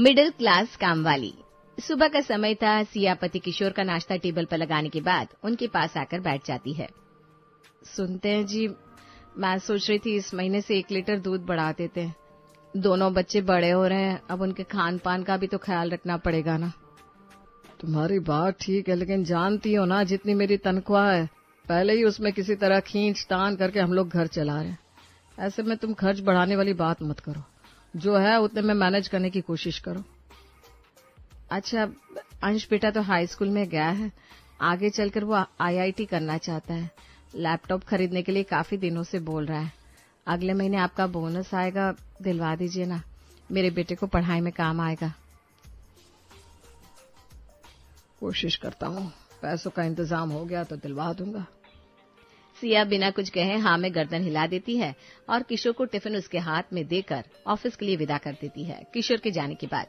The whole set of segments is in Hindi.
मिडिल क्लास काम वाली। सुबह का समय था। सिया पति किशोर का नाश्ता टेबल पर लगाने के बाद उनके पास आकर बैठ जाती है। सुनते हैं जी, मैं सोच रही थी इस महीने से 1 लीटर दूध बढ़ा देते हैं। दोनों बच्चे बड़े हो रहे हैं, अब उनके खान पान का भी तो ख्याल रखना पड़ेगा ना। तुम्हारी बात ठीक है, लेकिन जानती हो ना, जितनी मेरी तनख्वाह है पहले ही उसमें किसी तरह खींच तान करके हम लोग घर चला रहे हैं। ऐसे में तुम खर्च बढ़ाने वाली बात मत करो, जो है उतने में मैनेज करने की कोशिश करो। अच्छा, अंश बेटा तो हाई स्कूल में गया है, आगे चलकर वो आईआईटी करना चाहता है। लैपटॉप खरीदने के लिए काफी दिनों से बोल रहा है। अगले महीने आपका बोनस आएगा, दिलवा दीजिए ना, मेरे बेटे को पढ़ाई में काम आएगा। कोशिश करता हूँ, पैसों का इंतजाम हो गया तो दिलवा दूंगा। सिया बिना कुछ कहे हाँ में गर्दन हिला देती है और किशोर को टिफिन उसके हाथ में देकर ऑफिस के लिए विदा कर देती है। किशोर के जाने के बाद,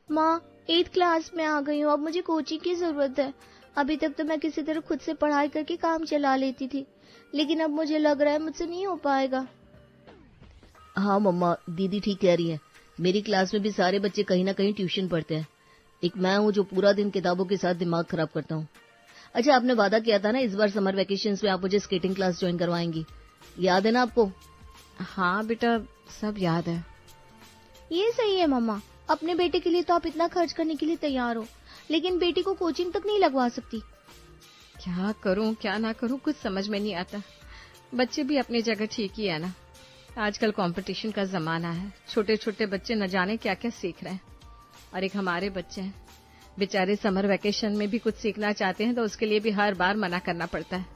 माँ 8th क्लास में आ गई हूँ, अब मुझे कोचिंग की जरूरत है। अभी तक तो मैं किसी तरह खुद से पढ़ाई करके काम चला लेती थी, लेकिन अब मुझे लग रहा है मुझसे नहीं हो पाएगा। हाँ मम्मा, दीदी ठीक कह रही है। मेरी क्लास में भी सारे बच्चे कहीं ना कहीं ट्यूशन पढ़ते हैं। एक मैं हूँ जो पूरा दिन किताबों के साथ दिमाग खराब करता हूँ। अच्छा, आपने वादा किया था ना इस बार समर वेकेशंस में आप मुझे स्केटिंग क्लास ज्वाइन करवाएंगी, याद है ना आपको? हाँ बेटा, सब याद है। ये सही है मम्मा, अपने बेटे के लिए तो आप इतना खर्च करने के लिए तैयार हो, लेकिन बेटी को कोचिंग तक नहीं लगवा सकती। क्या करूं क्या ना करूं, कुछ समझ में नहीं आता। बच्चे भी अपनी जगह ठीक ही है ना। आजकल कंपटीशन का जमाना है, छोटे छोटे बच्चे न जाने क्या क्या सीख रहे हैं। और एक हमारे बच्चे हैं, बेचारे समर वेकेशन में भी कुछ सीखना चाहते हैं तो उसके लिए भी हर बार मना करना पड़ता है।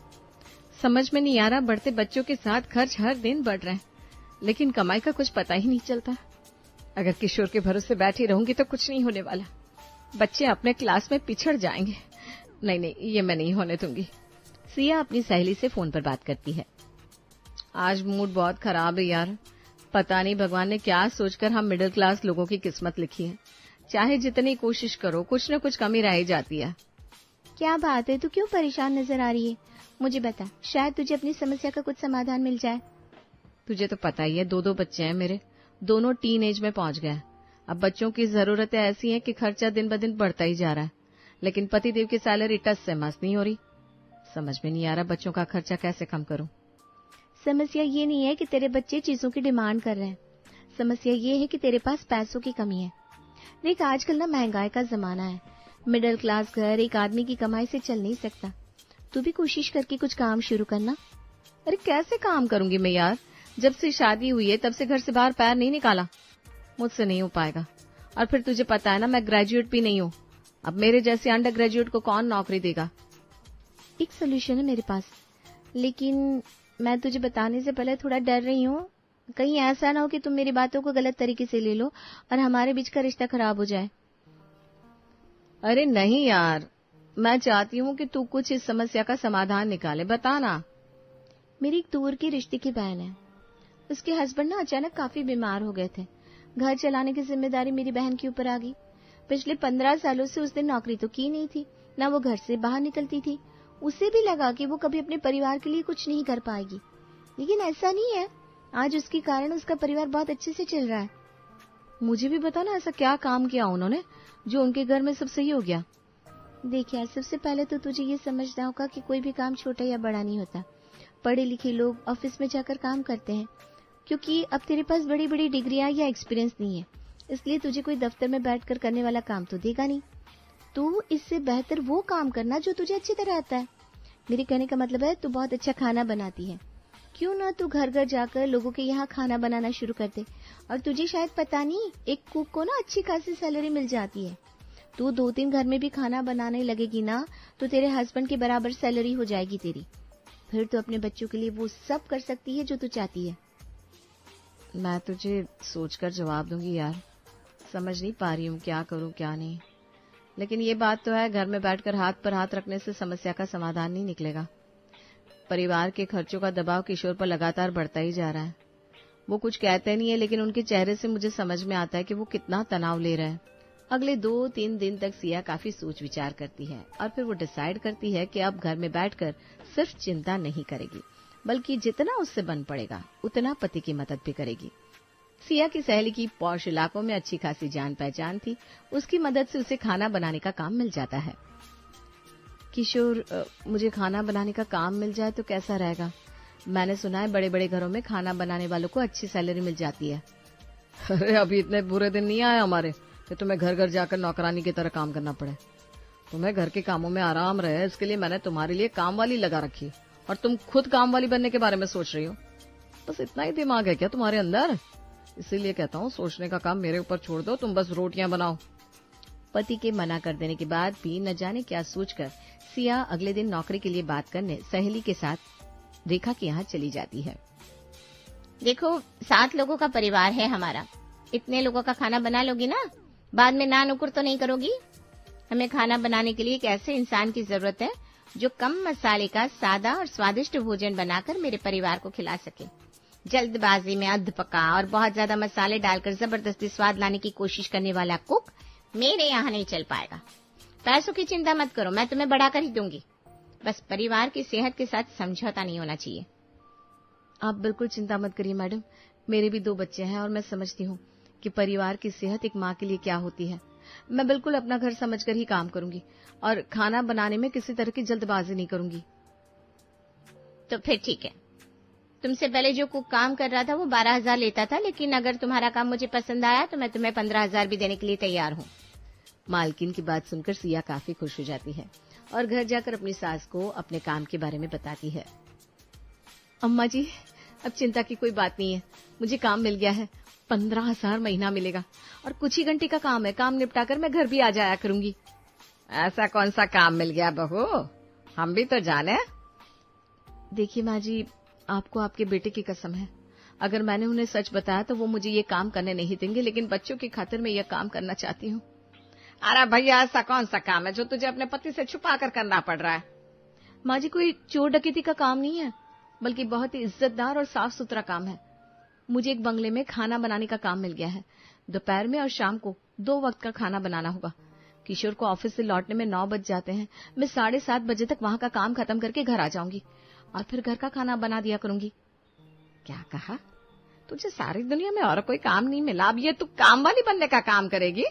समझ में नहीं आ रहा, बढ़ते बच्चों के साथ खर्च हर दिन बढ़ रहे हैं, लेकिन कमाई का कुछ पता ही नहीं चलता। अगर किशोर के भरोसे बैठी रहूंगी तो कुछ नहीं होने वाला। बच्चे अपने क्लास में पिछड़ जाएंगे। नहीं, ये मैं नहीं होने दूंगी। सिया अपनी सहेली से फोन पर बात करती है। आज मूड बहुत खराब है यार, पता नहीं भगवान ने क्या सोचकर हम मिडिल क्लास लोगों की किस्मत लिखी है। चाहे जितनी कोशिश करो, कुछ न कुछ कमी रह ही जाती है। क्या बात है, तू क्यों परेशान नजर आ रही है? मुझे बता, शायद तुझे अपनी समस्या का कुछ समाधान मिल जाए। तुझे तो पता ही है, 2 बच्चे हैं मेरे, दोनों टीन एज में पहुंच गए। अब बच्चों की जरूरतें ऐसी हैं कि खर्चा दिन ब दिन बढ़ता ही जा रहा है, लेकिन पतिदेव की सैलरी टस से मस नहीं हो रही। समझ में नहीं आ रहा बच्चों का खर्चा कैसे कम करूं। समस्या ये नहीं है कि तेरे बच्चे चीजों की डिमांड कर रहे हैं, समस्या ये है कि तेरे पास पैसों की कमी है। देख, आजकल ना महंगाई का जमाना है, मिडिल क्लास घर एक आदमी की कमाई से चल नहीं सकता। तू भी कोशिश करके कुछ काम शुरू करना। अरे कैसे काम करूंगी मैं यार, जब से शादी हुई है तब से घर से बाहर पैर नहीं निकाला। मुझसे नहीं हो पाएगा। और फिर तुझे पता है ना, मैं ग्रेजुएट भी नहीं हूँ। अब मेरे जैसे अंडर ग्रेजुएट को कौन नौकरी देगा। एक सोल्यूशन है मेरे पास, लेकिन मैं तुझे बताने से पहले थोड़ा डर रही हूँ। कहीं ऐसा ना हो कि तुम मेरी बातों को गलत तरीके से ले लो और हमारे बीच का रिश्ता खराब हो जाए। अरे नहीं यार, मैं चाहती हूँ कि तू कुछ इस समस्या का समाधान निकाले, बता ना। मेरी एक दूर की रिश्ते की बहन है, उसके हस्बैंड ना अचानक काफी बीमार हो गए थे। घर चलाने की जिम्मेदारी मेरी बहन के ऊपर आ गई। पिछले 15 सालों से उसने नौकरी तो की नहीं थी, न वो घर से बाहर निकलती थी। उसे भी लगा कि वो कभी अपने परिवार के लिए कुछ नहीं कर पाएगी, लेकिन ऐसा नहीं है। आज उसके कारण उसका परिवार बहुत अच्छे से चल रहा है। मुझे भी बता ना, ऐसा क्या काम किया उन्होंने जो उनके घर में सब सही हो गया। देख यार, सबसे पहले तो तुझे ये समझना होगा कि कोई भी काम छोटा या बड़ा नहीं होता। पढ़े लिखे लोग ऑफिस में जाकर काम करते हैं, क्योंकि अब तेरे पास बड़ी बड़ी डिग्रियां या एक्सपीरियंस नहीं है, इसलिए तुझे कोई दफ्तर में बैठकर करने वाला काम तो देगा नहीं। तू इससे बेहतर वो काम करना जो तुझे अच्छी तरह आता है। मेरे कहने का मतलब है, तू बहुत अच्छा खाना बनाती है, क्यों ना तू घर घर जाकर लोगों के यहाँ खाना बनाना शुरू कर दे। और तुझे शायद पता नहीं, एक कुक को ना अच्छी खासी सैलरी मिल जाती है। तू 2-3 घर में भी खाना बनाने लगेगी ना, तो तेरे हस्बैंड के बराबर सैलरी हो जाएगी तेरी। फिर तो अपने बच्चों के लिए वो सब कर सकती है जो तू चाहती है। मैं तुझे सोचकर जवाब दूंगी यार, समझ नहीं पा रही हूँ क्या करूँ क्या नहीं। लेकिन ये बात तो है, घर में बैठकर हाथ पर हाथ रखने से समस्या का समाधान नहीं निकलेगा। परिवार के खर्चों का दबाव किशोर पर लगातार बढ़ता ही जा रहा है। वो कुछ कहते नहीं है, लेकिन उनके चेहरे से मुझे समझ में आता है कि वो कितना तनाव ले रहे हैं। अगले 2-3 दिन तक सिया काफी सोच विचार करती है और फिर वो डिसाइड करती है कि अब घर में बैठकर सिर्फ चिंता नहीं करेगी, बल्कि जितना उससे बन पड़ेगा उतना पति की मदद भी करेगी। सिया की सहेली की पौष इलाकों में अच्छी खासी जान पहचान थी। उसकी मदद से उसे खाना बनाने का काम मिल जाता है। किशोर, मुझे खाना बनाने का काम मिल जाए तो कैसा रहेगा? मैंने सुना है बड़े बड़े घरों में खाना बनाने वालों को अच्छी सैलरी मिल जाती है। अरे अभी इतने बुरे दिन नहीं आए हमारे कि तुम्हें घर घर जाकर नौकरानी की तरह काम करना पड़े। तुम्हें घर के कामों में आराम रहे, इसके लिए मैंने तुम्हारे लिए काम वाली लगा रखी और तुम खुद काम वाली बनने के बारे में सोच रही हो। बस इतना ही दिमाग है क्या तुम्हारे अंदर? इसीलिए कहता हूँ सोचने का काम मेरे ऊपर छोड़ दो, तुम बस रोटियां बनाओ। पति के मना कर देने के बाद भी न जाने क्या सोचकर सिया अगले दिन नौकरी के लिए बात करने सहेली के साथ रेखा के यहाँ चली जाती है। देखो, 7 लोगों का परिवार है हमारा। इतने लोगों का खाना बना लोगी ना? बाद में ना नुकुर तो नहीं करोगी? हमें खाना बनाने के लिए एक ऐसे इंसान की जरूरत है जो कम मसाले का सादा और स्वादिष्ट भोजन बनाकर मेरे परिवार को खिला सके। जल्दबाजी में अध पका और बहुत ज्यादा मसाले डालकर जबरदस्ती स्वाद लाने की कोशिश करने वाला कुक मेरे यहाँ नहीं चल पाएगा। पैसों की चिंता मत करो, मैं तुम्हें बढ़ाकर ही दूंगी। बस परिवार की सेहत के साथ समझौता नहीं होना चाहिए। आप बिल्कुल चिंता मत करिए मैडम, मेरे भी 2 बच्चे हैं और मैं समझती हूँ कि परिवार की सेहत एक माँ के लिए क्या होती है। मैं बिल्कुल अपना घर समझकर ही काम करूंगी और खाना बनाने में किसी तरह की जल्दबाजी नहीं करूंगी। तो फिर ठीक है। तुमसे पहले जो कुक काम कर रहा था वो 12,000 लेता था, लेकिन अगर तुम्हारा काम मुझे पसंद आया तो मैं तुम्हें 15,000 भी देने के लिए तैयार हूँ। मालकिन की बात सुनकर सिया काफी खुश हो जाती है और घर जाकर अपनी सास को अपने काम के बारे में बताती है। अम्मा जी, अब चिंता की कोई बात नहीं है, मुझे काम मिल गया है। 15,000 महीना मिलेगा और कुछ ही घंटे का काम है। काम निपटाकर मैं घर भी आ जाया करूंगी। ऐसा कौन सा काम मिल गया बहू, हम भी तो जाने। देखिए माँ जी, आपको आपके बेटे की कसम है, अगर मैंने उन्हें सच बताया तो वो मुझे ये काम करने नहीं देंगे, लेकिन बच्चों की खातिर मैं ये काम करना चाहती हूँ। अरे भैया, ऐसा कौन सा काम है जो तुझे अपने पति से छुपा कर करना पड़ रहा है? माँ जी, कोई चोर डकैती का काम नहीं है, बल्कि बहुत ही इज्जतदार और साफ सुथरा काम है। मुझे एक बंगले में खाना बनाने का काम मिल गया है। दोपहर में और शाम को 2 वक्त का खाना बनाना होगा। किशोर को ऑफिस से लौटने में 9 बज जाते हैं। मैं 7:30 बजे तक वहां का काम खत्म करके घर आ जाऊंगी और फिर घर का खाना बना दिया करूंगी। क्या कहा? तुझे सारी दुनिया में और कोई काम नहीं मिला, अब ये तू काम वाली बनने का काम करेगी?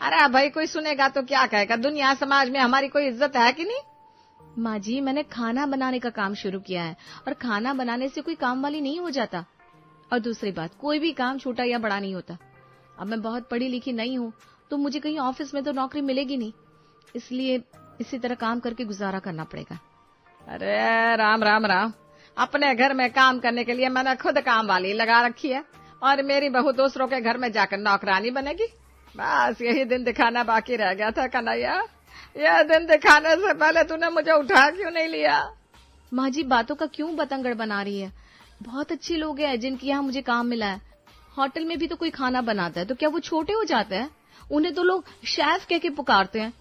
अरे भाई, कोई सुनेगा तो क्या कहेगा? दुनिया समाज में हमारी कोई इज्जत है कि नहीं? माँ जी, मैंने खाना बनाने का काम शुरू किया है और खाना बनाने से कोई काम वाली नहीं हो जाता। और दूसरी बात, कोई भी काम छोटा या बड़ा नहीं होता। अब मैं बहुत पढ़ी लिखी नहीं हूँ तो मुझे कहीं ऑफिस में तो नौकरी मिलेगी नहीं, इसलिए इसी तरह काम करके गुजारा करना पड़ेगा। अरे राम राम राम, अपने घर में काम करने के लिए मैंने खुद काम वाली लगा रखी है और मेरी बहू दूसरों के घर में जाकर नौकरानी बनेगी। बस यही दिन दिखाना बाकी रह गया था कन्हैया। यह दिन दिखाने से पहले तूने मुझे उठा क्यों नहीं लिया? माँ जी, बातों का क्यों बतंगड़ बना रही है? बहुत अच्छे लोग हैं जिनके यहाँ मुझे काम मिला है। होटल में भी तो कोई खाना बनाता है तो क्या वो छोटे हो जाते हैं? उन्हें तो लोग शेफ कह के पुकारते हैं।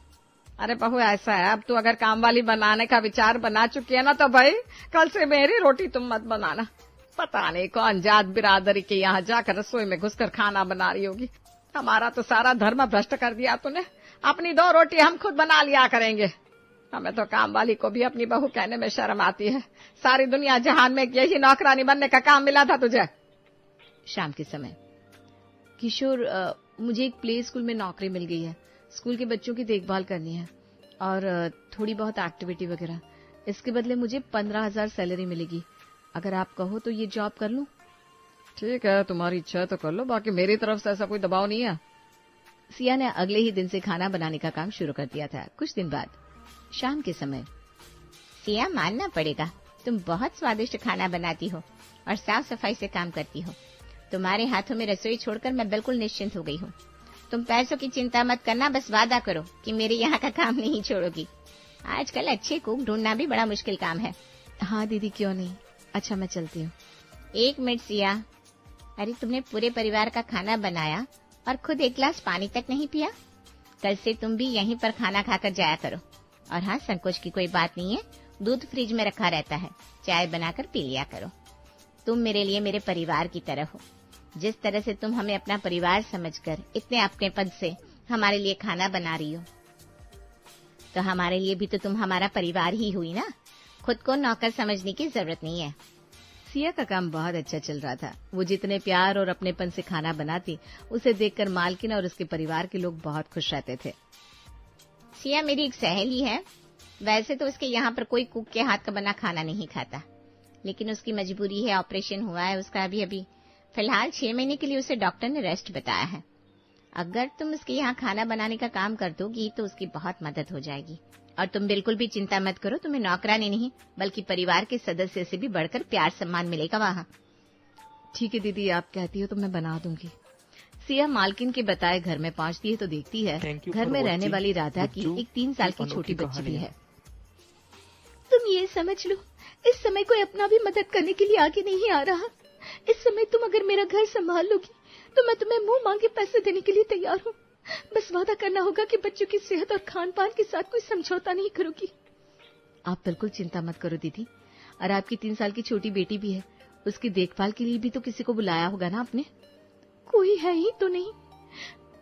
अरे बहू, ऐसा है, अब तू अगर काम वाली बनाने का विचार बना चुकी है ना तो भाई कल से मेरी रोटी तुम मत बनाना। पता नहीं कौन जात बिरादरी के यहाँ जाकर रसोई में घुसकर खाना बना रही होगी। हमारा तो सारा धर्म भ्रष्ट कर दिया तूने। अपनी 2 रोटी हम खुद बना लिया करेंगे। हमें तो काम वाली को भी अपनी बहू कहने में शर्म आती है। सारी दुनिया जहान में यही नौकरानी बनने का काम मिला था तुझे। शाम के समय, किशोर, मुझे एक प्ले स्कूल में नौकरी मिल गई है। स्कूल के बच्चों की देखभाल करनी है और थोड़ी बहुत एक्टिविटी वगैरह। इसके बदले मुझे 15,000 सैलरी मिलेगी। अगर आप कहो तो ये जॉब कर लूं? ठीक है, तुम्हारी इच्छा है तो कर लो, बाकी मेरी तरफ से ऐसा कोई दबाव नहीं है। सिया ने अगले ही दिन से खाना बनाने का काम शुरू कर दिया था। कुछ दिन बाद शाम के समय, सिया, मानना पड़ेगा, तुम बहुत स्वादिष्ट खाना बनाती हो और साफ सफाई से काम करती हो। तुम्हारे हाथों में रसोई छोड़कर मैं बिल्कुल निश्चिंत हो गई हूँ। तुम पैसों की चिंता मत करना, बस वादा करो कि मेरे यहाँ का काम नहीं छोड़ोगी। आजकल अच्छे कुक ढूंढना भी बड़ा मुश्किल काम है। हाँ दीदी, क्यों नहीं। अच्छा, मैं चलती हूँ। 1 मिनट सिया, अरे तुमने पूरे परिवार का खाना बनाया और खुद 1 गिलास पानी तक नहीं पिया। कल से तुम भी यहीं पर खाना खाकर जाया करो। और हाँ, संकोच की कोई बात नहीं है, दूध फ्रिज में रखा रहता है, चाय बनाकर पी लिया करो। तुम मेरे लिए मेरे परिवार की तरह हो। जिस तरह से तुम हमें अपना परिवार समझकर इतने अपने पद से हमारे लिए खाना बना रही हो, तो हमारे लिए भी तो तुम हमारा परिवार ही हुई ना। खुद को नौकर समझने की जरूरत नहीं है। सिया का काम बहुत अच्छा चल रहा था। वो जितने प्यार और अपनेपन से खाना बनाती, उसे देखकर मालकिन और उसके परिवार के लोग बहुत खुश रहते थे। सिया मेरी एक सहेली है। वैसे तो उसके यहाँ पर कोई कुक के हाथ का बना खाना नहीं खाता, लेकिन उसकी मजबूरी है, ऑपरेशन हुआ है उसका अभी फिलहाल 6 महीने के लिए उसे डॉक्टर ने रेस्ट बताया है। अगर तुम उसके यहाँ खाना बनाने का काम कर दोगी तो उसकी बहुत मदद हो जाएगी। और तुम बिल्कुल भी चिंता मत करो, तुम्हें नौकरानी नहीं बल्कि परिवार के सदस्य से भी बढ़कर प्यार सम्मान मिलेगा वहाँ। ठीक है दीदी, आप कहती हो तो मैं बना दूंगी। सिया मालकिन के बताए घर में पहुंचती है तो देखती है घर में रहने वाली राधा की एक 3 साल की छोटी बच्ची भी है। तुम ये समझ लो, इस समय कोई अपना भी मदद करने के लिए आगे नहीं आ रहा। इस समय तुम अगर मेरा घर संभाल लोगी तो मैं तुम्हें मुंह मांगे पैसे देने के लिए तैयार हूँ। बस वादा करना होगा कि बच्चों की सेहत और खान पान के साथ कोई समझौता नहीं करोगी। आप बिल्कुल चिंता मत करो दीदी। और आपकी 3 साल की छोटी बेटी भी है, उसकी देखभाल के लिए भी तो किसी को बुलाया होगा ना आपने? कोई है ही तो नहीं।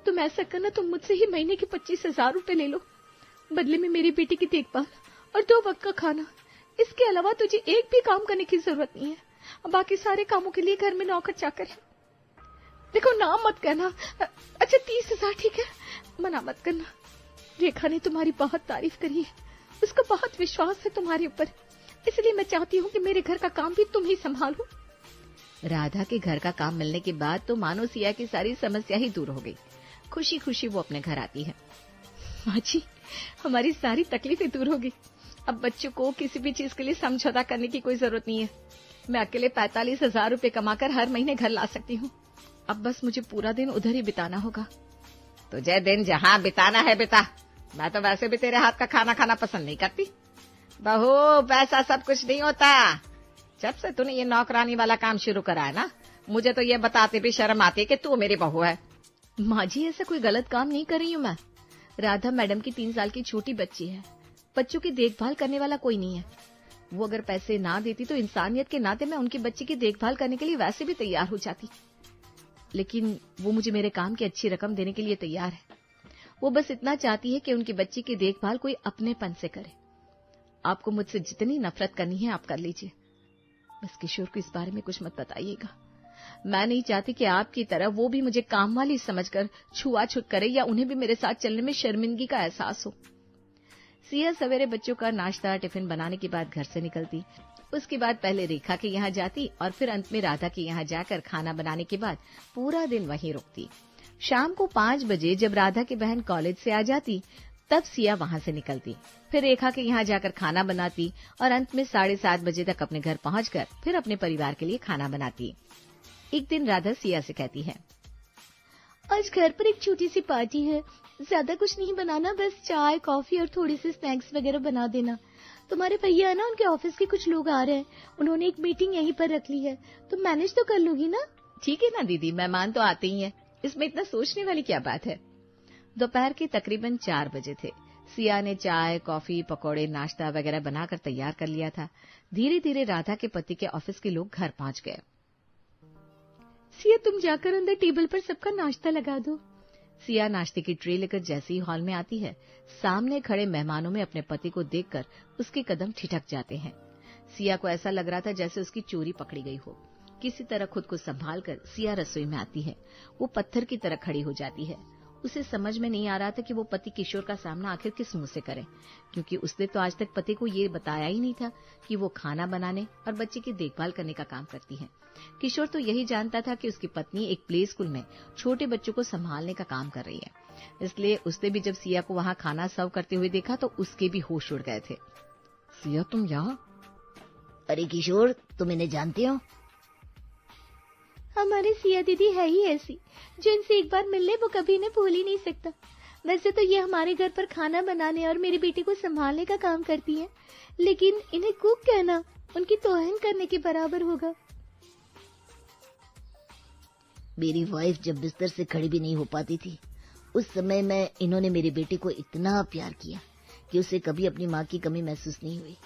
तुम ऐसा करना, तुम मुझसे ही महीने के 25,000 रुपए ले लो, बदले में मेरी बेटी की देखभाल और 2 वक्त का खाना। इसके अलावा तुझे एक भी काम करने की जरूरत नहीं है। बाकी सारे कामों के लिए घर में नौकर चाकर है। देखो, नाम मत करना। अच्छा 30,000 ठीक है, मना मत करना। रेखा ने तुम्हारी बहुत तारीफ करी है, उसका बहुत विश्वास है तुम्हारे ऊपर, इसलिए मैं चाहती हूँ कि मेरे घर का काम भी तुम ही संभालो। राधा के घर का काम मिलने के बाद तो मानो सिया की सारी समस्या ही दूर हो गई। खुशी खुशी वो अपने घर आती है। माँ जी, हमारी सारी तकलीफें दूर हो गई। अब बच्चों को किसी भी चीज के लिए समझौता करने की कोई जरूरत नहीं है। मैं अकेले 45,000 रुपए कमाकर हर महीने घर ला सकती हूँ। अब बस मुझे पूरा दिन उधर ही बिताना होगा। तुझे दिन जहाँ बिताना है बिता। मैं तो वैसे भी तेरे हाथ का खाना खाना पसंद नहीं करती। बहू, पैसा सब कुछ नहीं होता। जब से तूने ये नौकरानी वाला काम शुरू करा है ना, मुझे तो ये बताते भी शर्म आती है कि तू मेरी बहू है। माँ जी, ऐसा कोई गलत काम नहीं कर रही हूँ मैं। राधा मैडम की 3 साल की छोटी बच्ची है, बच्चों की देखभाल करने वाला कोई नहीं है। वो अगर पैसे ना देती तो इंसानियत के नाते मैं उनकी बच्ची की देखभाल करने के लिए वैसे भी तैयार हो जाती, लेकिन वो मुझे मेरे काम की अच्छी रकम देने के लिए तैयार है। वो बस इतना चाहती है कि उनकी बच्ची की देखभाल कोई अपनेपन से करे। आपको मुझसे जितनी नफरत करनी है आप कर लीजिए, बस किशोर को इस बारे में कुछ मत बताइएगा। मैं नहीं चाहती कि आपकी तरह वो भी मुझे काम वाली समझकर छुआछूत करे या उन्हें भी मेरे साथ चलने में शर्मिंदगी का एहसास हो। सिया सवेरे बच्चों का नाश्ता टिफिन बनाने के बाद घर से निकलती। उसके बाद पहले रेखा के यहाँ जाती और फिर अंत में राधा के यहाँ जाकर खाना बनाने के बाद पूरा दिन वहीं रुकती। शाम को 5 बजे जब राधा की बहन कॉलेज से आ जाती तब सिया वहाँ से निकलती, फिर रेखा के यहाँ जाकर खाना बनाती और अंत में 7:30 बजे तक अपने घर पहुँचकर फिर अपने परिवार के लिए खाना बनाती। एक दिन राधा सिया से कहती है, आज घर पर एक छोटी सी पार्टी है, ज्यादा कुछ नहीं बनाना, बस चाय कॉफी और थोड़ी सी स्नैक्स वगैरह बना देना। तुम्हारे भैया है ना, उनके ऑफिस के कुछ लोग आ रहे हैं, उन्होंने एक मीटिंग यहीं पर रख ली है, तुम मैनेज तो कर लोगी ना? ठीक है ना दीदी, मेहमान तो आते ही हैं, इसमें इतना सोचने वाली क्या बात है। दोपहर के तकरीबन 4 बजे थे। सिया ने चाय कॉफी पकौड़े नाश्ता वगैरह बनाकर तैयार कर लिया था। धीरे धीरे राधा के पति के ऑफिस के लोग घर पहुंच गए। सिया, तुम जाकर अंदर टेबल पर सबका नाश्ता लगा दो। सिया नाश्ते की ट्रे लेकर जैसे ही हॉल में आती है, सामने खड़े मेहमानों में अपने पति को देखकर उसके कदम ठिठक जाते हैं। सिया को ऐसा लग रहा था जैसे उसकी चोरी पकड़ी गई हो। किसी तरह खुद को संभाल कर सिया रसोई में आती है। वो पत्थर की तरह खड़ी हो जाती है। उसे समझ में नहीं आ रहा था कि वो पति किशोर का सामना आखिर किस मुंह से करे, क्योंकि उसने तो आज तक पति को ये बताया ही नहीं था कि वो खाना बनाने और बच्चे की देखभाल करने का काम करती है। किशोर तो यही जानता था कि उसकी पत्नी एक प्ले स्कूल में छोटे बच्चों को संभालने का काम कर रही है। इसलिए उसने भी जब सिया को वहां खाना सर्व करते हुए देखा तो उसके भी होश उड़ गए थे। सिया, तुम यहाँ? अरे किशोर, तुम इन्हें जानते हो? हमारी सिया दीदी है ही ऐसी, जो इनसे एक बार मिल ले वो कभी इन्हें भूल ही नहीं सकता। वैसे तो ये हमारे घर पर खाना बनाने और मेरी बेटी को संभालने का काम करती है, लेकिन इन्हें कुक कहना उनकी तौहीन करने के बराबर होगा। मेरी वाइफ जब बिस्तर से खड़ी भी नहीं हो पाती थी, उस समय में इन्होंने मेरी बेटी को इतना प्यार किया कि उसे कभी अपनी माँ की कमी महसूस नहीं हुई।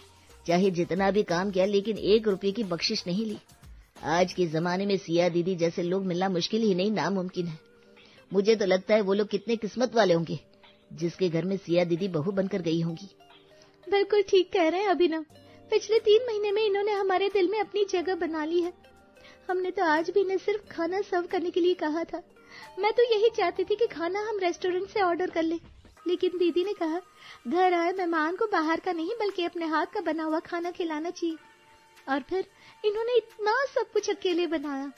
चाहे जितना भी काम किया, लेकिन 1 रुपये की बख्शिश नहीं ली। आज के जमाने में सिया दीदी जैसे लोग मिलना मुश्किल ही नहीं, नामुमकिन है। मुझे तो लगता है वो लोग कितने किस्मत वाले होंगे जिसके घर में सिया दीदी बहू बनकर गई होंगी। बिल्कुल ठीक कह रहे हैं अभिनव। पिछले 3 महीने में इन्होंने हमारे दिल में अपनी जगह बना ली है। हमने तो आज भी इन्हें सिर्फ खाना सर्व करने के लिए कहा था। मैं तो यही चाहती थी कि खाना हम रेस्टोरेंट से ऑर्डर कर ले, लेकिन दीदी ने कहा घर आए मेहमान को बाहर का नहीं बल्कि अपने हाथ का बना हुआ खाना खिलाना चाहिए। और फिर इन्होंने इतना सब कुछ अकेले बनाया।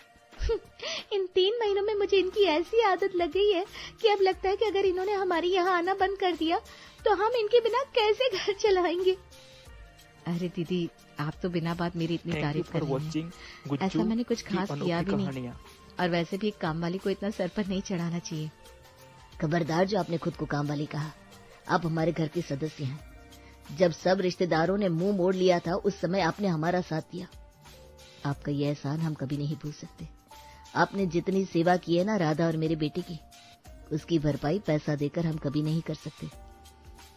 इन 3 महीनों में मुझे इनकी ऐसी आदत लग गई है कि अब लगता है कि अगर इन्होंने हमारे यहाँ आना बंद कर दिया तो हम इनके बिना कैसे घर चलाएंगे। अरे दीदी, आप तो बिना बात मेरी इतनी तारीफ कर रही हैं। ऐसा मैंने कुछ खास किया भी नहीं, और वैसे भी काम वाली को इतना सर पर नहीं चढ़ाना चाहिए। खबरदार जो आपने खुद को काम वाली कहा। आप हमारे घर के सदस्य हैं। जब सब रिश्तेदारों ने मुंह मोड़ लिया था उस समय आपने हमारा साथ दिया। आपका ये एहसान हम कभी नहीं भूल सकते। आपने जितनी सेवा की है ना राधा और मेरे बेटे की, उसकी भरपाई पैसा देकर हम कभी नहीं कर सकते।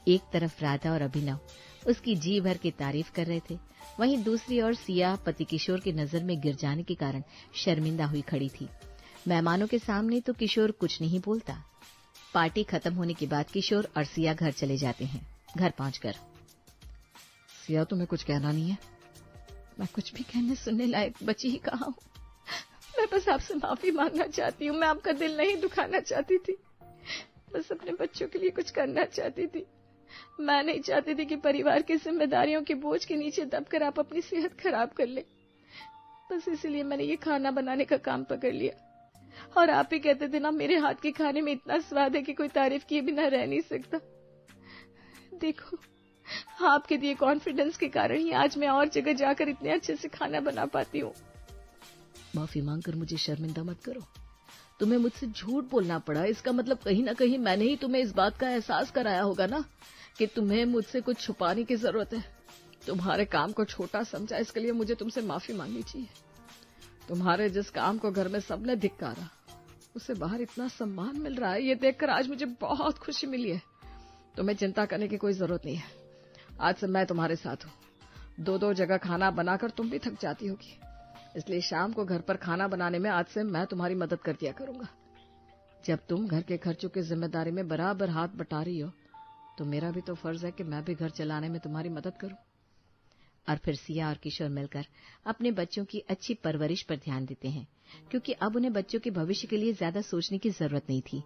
एक तरफ राधा और अभिनव उसकी जी भर की तारीफ कर रहे थे, वहीं दूसरी ओर सिया पति किशोर की नजर में गिर जाने के कारण शर्मिंदा हुई खड़ी थी। मेहमानों के सामने तो किशोर कुछ नहीं बोलता। पार्टी खत्म होने के बाद किशोर और सिया घर चले जाते हैं। घर पहुंचकर, सिया तुम्हें कुछ कहना नहीं है? मैं कुछ भी कहने सुनने लायक बची ही कहाँ हूँ। मैं बस आपसे माफी मांगना चाहती हूँ। मैं आपका दिल नहीं दुखाना चाहती थी, बस अपने बच्चों के लिए कुछ करना चाहती थी। मैं नहीं चाहती थी कि परिवार की जिम्मेदारियों के बोझ के नीचे दबकर आप अपनी सेहत खराब कर ले। बस इसीलिए मैंने ये खाना बनाने का काम पकड़ लिया। और आप ही कहते थे ना, मेरे हाथ के खाने में इतना स्वाद है कि कोई तारीफ किए बिना रह नहीं सकता। देखो, आपके दिए कॉन्फिडेंस के कारण ही आज मैं और जगह जाकर इतने अच्छे से खाना बना पाती हूँ। माफी मांगकर मुझे शर्मिंदा मत करो। तुम्हें मुझसे झूठ बोलना पड़ा, इसका मतलब कहीं ना कहीं मैंने ही तुम्हें इस बात का एहसास कराया होगा ना कि तुम्हें मुझसे कुछ छुपाने की जरूरत है। तुम्हारे काम को छोटा समझा, इसके लिए मुझे तुमसे माफी मांगनी चाहिए। तुम्हारे जिस काम को घर में सबने धिक्कारा, उसे बाहर इतना सम्मान मिल रहा है, ये देखकर आज मुझे बहुत खुशी मिली है। तुम्हें चिंता करने की कोई जरूरत नहीं है। आज से मैं तुम्हारे साथ हूँ। 2-2 जगह खाना बनाकर तुम भी थक जाती होगी, इसलिए शाम को घर पर खाना बनाने में आज से मैं तुम्हारी मदद कर दिया करूंगा। जब तुम घर के खर्चों की जिम्मेदारी में बराबर हाथ बटा रही हो, तो मेरा भी तो फर्ज है कि मैं भी घर चलाने में तुम्हारी मदद करूं। और फिर सिया और किशोर मिलकर अपने बच्चों की अच्छी परवरिश पर ध्यान देते हैं, क्योंकि अब उन्हें बच्चों के भविष्य के लिए ज्यादा सोचने की जरूरत नहीं थी।